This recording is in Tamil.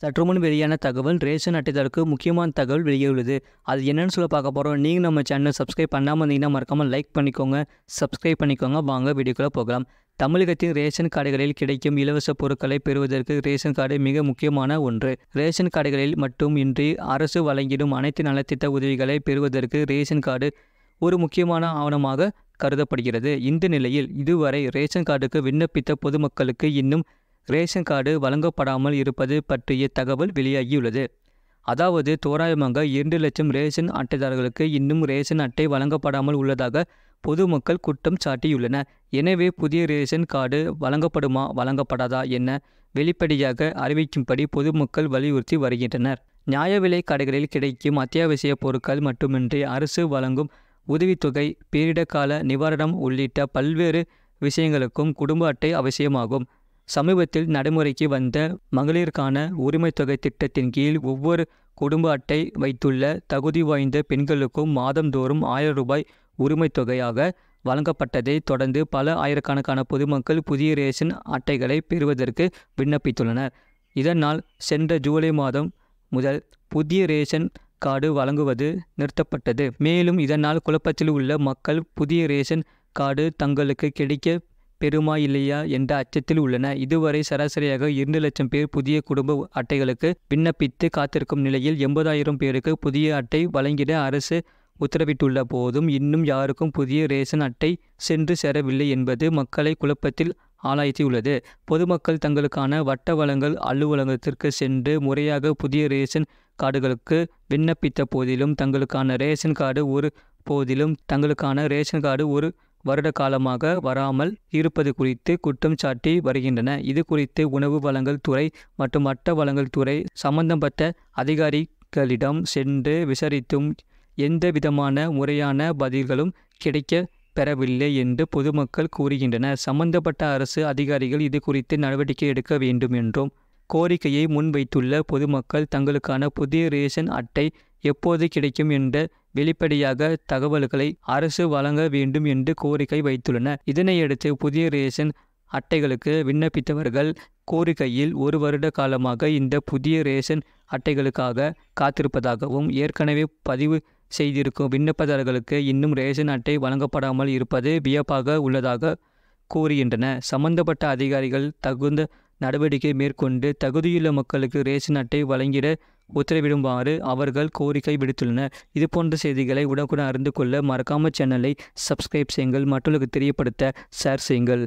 சற்று முன் வெளியான தகவல் ரேஷன் அட்டைதாரருக்கு முக்கியமான தகவல் வெளியுள்ளது. அது என்னன்னு சொல்ல பார்க்க போகிறோம். நீங்கள் நம்ம சேனலை சப்ஸ்கிரைப் பண்ணாமல் இருந்தீங்கன்னா மறக்காமல் லைக் பண்ணிக்கோங்க, சப்ஸ்கிரைப் பண்ணிக்கோங்க. வாங்க வீடியோக்குள்ளே போகலாம். தமிழகத்தின் ரேஷன் கடைகளில் கிடைக்கும் இலவச பொருட்களை பெறுவதற்கு ரேஷன் கார்டு மிக முக்கியமான ஒன்று. ரேஷன் கடைகளில் மட்டும் இன்றி அரசு வழங்கிடும் அனைத்து நலத்திட்ட உதவிகளை பெறுவதற்கு ரேஷன் கார்டு ஒரு முக்கியமான ஆவணமாக கருதப்படுகிறது. இந்த நிலையில் இதுவரை ரேஷன் கார்டுக்கு விண்ணப்பித்த பொதுமக்களுக்கு இன்னும் ரேஷன் கார்டு வழங்கப்படாமல் இருப்பது பற்றிய தகவல் வெளியாகியுள்ளது. அதாவது தோராயமாக 2 லட்சம் ரேஷன் அட்டைதாரர்களுக்கு இன்னும் ரேஷன் அட்டை வழங்கப்படாமல் உள்ளதாக பொதுமக்கள் குற்றம் சாட்டியுள்ளனர். எனவே புதிய ரேஷன் கார்டு வழங்கப்படுமா வழங்கப்படாதா என வெளிப்படையாக அறிவிக்கும்படி பொதுமக்கள் வலியுறுத்தி வருகின்றனர். நியாய விலை கடைகளில் கிடைக்கும் அத்தியாவசிய பொருட்கள் மட்டுமின்றி அரசு வழங்கும் உதவித்தொகை, பேரிடர்கால நிவாரணம் உள்ளிட்ட பல்வேறு விஷயங்களுக்கும் குடும்ப அட்டை அவசியமாகும். சமீபத்தில் நடைமுறைக்கு வந்த மகளிருக்கான உரிமைத் தொகை திட்டத்தின் கீழ் ஒவ்வொரு குடும்ப அட்டை வைத்துள்ள தகுதி வாய்ந்த பெண்களுக்கும் மாதந்தோறும் 1000 ரூபாய் உரிமைத் தொகையாக வழங்கப்பட்டதை தொடர்ந்து பல ஆயிரக்கணக்கான பொதுமக்கள் புதிய ரேஷன் அட்டைகளை பெறுவதற்கு விண்ணப்பித்துள்ளனர். இதனால் சென்ற ஜூலை மாதம் முதல் புதிய ரேஷன் கார்டு வழங்குவது நிறுத்தப்பட்டது. மேலும் இதனால் குழப்பத்தில் உள்ள மக்கள் புதிய ரேஷன் கார்டு தங்களுக்கு கிடைக்க பெறுமா இல்லையா என்ற அச்சத்தில் உள்ளனர். இதுவரை சராசரியாக 2 லட்சம் பேர் புதிய குடும்ப அட்டைகளுக்கு விண்ணப்பித்து காத்திருக்கும் நிலையில் 80,000 பேருக்கு புதிய அட்டை வழங்கிட அரசு உத்தரவிட்டுள்ள போதும் இன்னும் யாருக்கும் புதிய ரேஷன் அட்டை சென்று சேரவில்லை என்பது மக்களை குழப்பத்தில் ஆளாய்த்தியுள்ளது. பொதுமக்கள் தங்களுக்கான வட்ட வழங்கல் அலுவலகத்திற்கு சென்று முறையாக புதிய ரேஷன் கார்டுகளுக்கு விண்ணப்பித்த போதிலும் தங்களுக்கான ரேஷன் கார்டு ஒரு வருட காலமாக வராமல் இருப்பது குறித்து குற்றம் சாட்டி வருகின்றன. இது குறித்து உணவு வழங்கல் துறை மற்றும் வட்ட வழங்கல் துறை சம்பந்தப்பட்ட அதிகாரிகளிடம் சென்று விசாரித்தும் எந்த விதமான முறையான பதில்களும் கிடைக்க பெறவில்லை என்று பொதுமக்கள் கூறுகின்றனர். சம்பந்தப்பட்ட அரசு அதிகாரிகள் இது குறித்து நடவடிக்கை எடுக்க வேண்டும் என்றும் கோரிக்கையை முன்வைத்துள்ள பொதுமக்கள் தங்களுக்கான புதிய ரேஷன் அட்டை எப்போது கிடைக்கும் என்ற வெளிப்படையாக தகவல்களை அரசு வழங்க வேண்டும் என்று கோரிக்கை வைத்துள்ளனர். இதனையடுத்து புதிய ரேஷன் அட்டைகளுக்கு விண்ணப்பித்தவர்கள் கோரிக்கையில் 1 வருட காலமாக இந்த புதிய ரேஷன் அட்டைகளுக்காக காத்திருப்பதாகவும் ஏற்கனவே பதிவு செய்திருக்கும் விண்ணப்பதாரர்களுக்கு இன்னும் ரேஷன் அட்டை வழங்கப்படாமல் இருப்பது வியப்பாக உள்ளதாக கூறுகின்றனர். சம்பந்தப்பட்ட அதிகாரிகள் தகுந்த நடவடிக்கை மேற்கொண்டு தகுதியுள்ள மக்களுக்கு ரேஷன் அட்டை வழங்கிட உத்தரவிடுமாறு அவர்கள் கோரிக்கை விடுத்துள்ளனர். இதுபோன்ற செய்திகளை உடனுக்குடன் அறிந்து கொள்ள மறக்காமல் சேனலை சப்ஸ்கிரைப் செய்யுங்கள், மற்றவர்களுக்கு தெரியப்படுத்த ஷேர் செய்யுங்கள்.